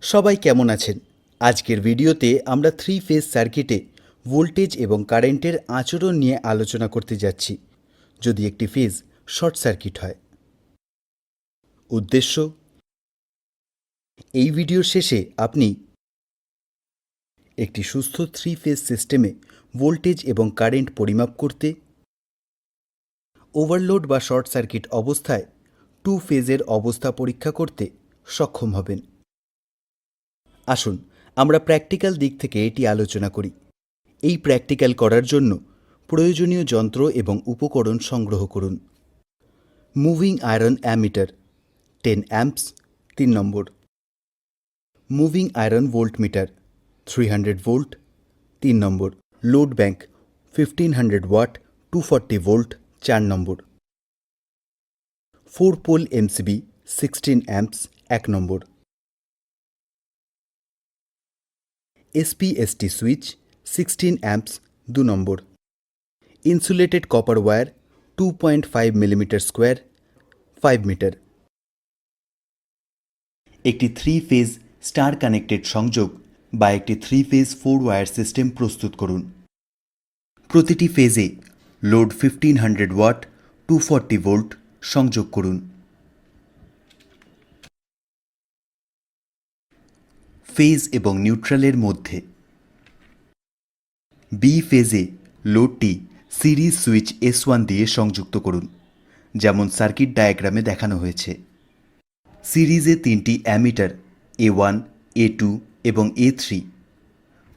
সবাই কেমন আছেন? আজকের ভিডিওতে আমরা 3 ফেজ সার্কিটে ভোল্টেজ এবং কারেন্টের আচরণ নিয়ে আলোচনা করতে যাচ্ছি যদি একটি ফেজ শর্ট সার্কিট হয়। উদ্দেশ্য, এই ভিডিওর শেষে আপনি একটি সুস্থ 3 ফেজ সিস্টেমে ভোল্টেজ এবং কারেন্ট পরিমাপ করতে, ওভারলোড বা শর্ট সার্কিট অবস্থায় 2 ফেজের অবস্থা পরীক্ষা করতে সক্ষম হবেন। আসুন আমরা প্র্যাকটিক্যাল দিক থেকে এটি আলোচনা করি। এই প্র্যাকটিক্যাল করার জন্য প্রয়োজনীয় যন্ত্র এবং উপকরণ সংগ্রহ করুন। Moving iron ammeter 10 amps 3 number. Moving iron voltmeter 300 volt 3 number. Load bank 1500 watt 240 volt 4 number. 4 pole MCB 16 amps 1 number. SPST switch 16 amps 2 number. Insulated copper wire 2.5 millimetre square 5 metre. একটি 3 ফেজ স্টার কানেক্টেড সংযোগ বা একটি 3 phase 4 wire system প্রস্তুত করুন। প্রতিটি ফেজে load 1500 watt 240 volt সংযোগ করুন। ফেজ এবং নিউট্রালের মধ্যে বি ফেজে লোডটি সিরিজ সুইচ S1 দিয়ে সংযুক্ত করুন, যেমন সার্কিট ডায়াগ্রামে দেখানো হয়েছে। সিরিজে 3টি অ্যামিটার A1, A2 এবং A3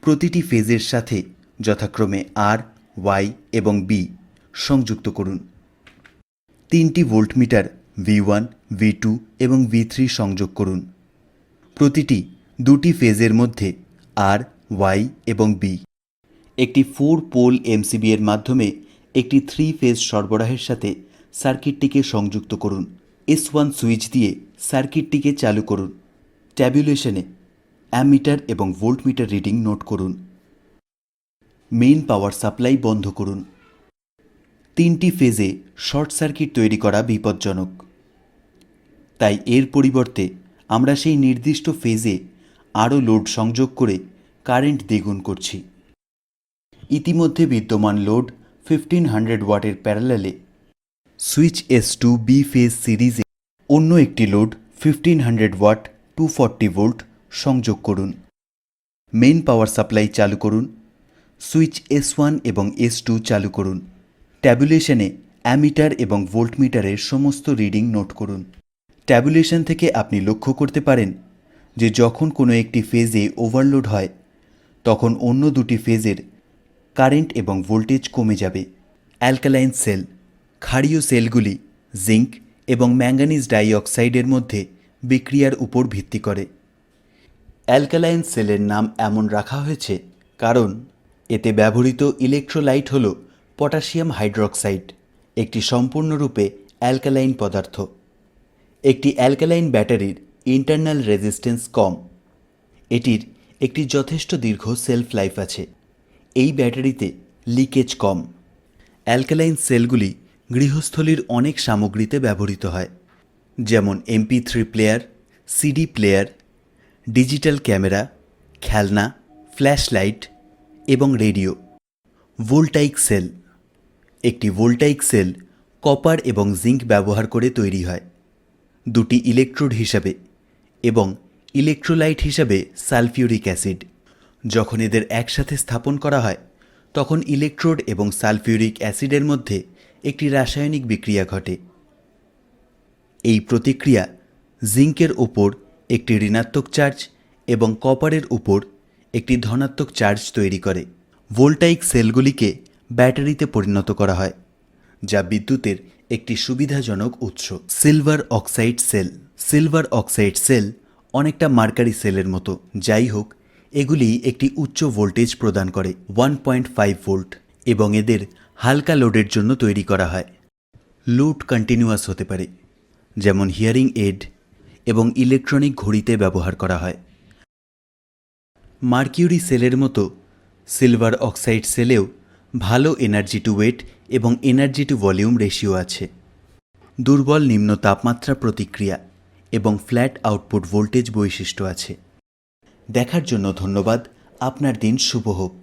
প্রতিটি ফেজের সাথে যথাক্রমে R, Y এবং B সংযুক্ত করুন। 3টি ভোল্টমিটার V1, V2 এবং V3 সংযোগ করুন। প্রতিটি 2টি ফেজের মধ্যে R, Y এবং B। একটি 4 পোল এমসিবি এর মাধ্যমে একটি 3 ফেজ সরবরাহের সাথে সার্কিটটিকে সংযুক্ত করুন। S1 সুইচ দিয়ে সার্কিটটিকে চালু করুন। ট্যাবুলেশনে অ্যামিটার এবং ভোল্টমিটার রিডিং নোট করুন। মেইন পাওয়ার সাপ্লাই বন্ধ করুন। 3টি ফেজে শর্ট সার্কিট তৈরি করা বিপজ্জনক, তাই এর পরিবর্তে আমরা সেই নির্দিষ্ট ফেজে আরও লোড সংযোগ করে কারেন্ট দ্বিগুণ করছি। ইতিমধ্যে বিদ্যমান লোড 1500 ওয়াটের প্যারালালে সুইচ S2 বি ফেজ সিরিজে অন্য একটি লোড 1500 ওয়াট 240 ভোল্ট সংযোগ করুন। মেইন পাওয়ার সাপ্লাই চালু করুন। সুইচ S1 এবং S2 চালু করুন। ট্যাবুলেশনে অ্যামিটার এবং ভোল্টমিটারের সমস্ত রিডিং নোট করুন। ট্যাবুলেশন থেকে আপনি লক্ষ্য করতে পারেন যে যখন কোনো একটি ফেজে ওভারলোড হয় তখন অন্য দুটি ফেজের কারেন্ট এবং ভোল্টেজ কমে যাবে। অ্যালকালাইন সেল ক্ষারীয় সেলগুলি জিঙ্ক এবং ম্যাঙ্গানিজ ডাইঅক্সাইডের মধ্যে বিক্রিয়ার উপর ভিত্তি করে। অ্যালকালাইন সেলের নাম এমন রাখা হয়েছে কারণ এতে ব্যবহৃত ইলেকট্রোলাইট হল পটাশিয়াম হাইড্রক্সাইড, একটি সম্পূর্ণরূপে অ্যালকালাইন পদার্থ। একটি অ্যালকালাইন ব্যাটারির ইন্টারনাল রেজিস্ট্যান্স কম। এটির একটি যথেষ্ট দীর্ঘ সেলফ লাইফ আছে। এই ব্যাটারিতে লিকেজ কম। অ্যালকালাইন সেলগুলি গৃহস্থলীর অনেক সামগ্রীতে ব্যবহৃত হয়, যেমন MP3 player, CD player, digital camera, খেলনা, ফ্ল্যাশ লাইট এবং রেডিও। ভোল্টাইক সেল একটি ভোল্টাইক সেল কপার এবং জিঙ্ক ব্যবহার করে তৈরি হয়, দুটি ইলেকট্রোড হিসাবে এবং ইলেকট্রোলাইট হিসাবে সালফিউরিক অ্যাসিড। যখন এদের একসাথে স্থাপন করা হয় তখন ইলেকট্রোড এবং সালফিউরিক অ্যাসিডের মধ্যে একটি রাসায়নিক বিক্রিয়া ঘটে। এই প্রতিক্রিয়া জিঙ্কের ওপর একটি ঋণাত্মক চার্জ এবং কপারের উপর একটি ধনাত্মক চার্জ তৈরি করে। ভোল্টাইক সেলগুলিকে ব্যাটারিতে পরিণত করা হয়, যা বিদ্যুতের একটি সুবিধাজনক উৎস। Silver oxide cell silver oxide cell অনেকটা মার্কারি সেলের মতো। যাই হোক, এগুলি একটি উচ্চ ভোল্টেজ প্রদান করে 1.5 ভোল্ট এবং এদের হালকা লোডের জন্য তৈরি করা হয়। লোড কন্টিনিউয়াস হতে পারে, যেমন হিয়ারিং এড এবং ইলেকট্রনিক ঘড়িতে ব্যবহার করা হয়। মার্কিউরি সেলের মতো সিলভার অক্সাইড সেলেও ভালো এনার্জি টু ওয়েট এবং এনার্জি টু ভলিউম রেশিও আছে। দুর্বল নিম্ন তাপমাত্রা প্রতিক্রিয়া এবং ফ্ল্যাট আউটপুট ভোল্টেজ বৈশিষ্ট্য আছে। দেখার জন্য ধন্যবাদ। আপনার দিন শুভ হোক।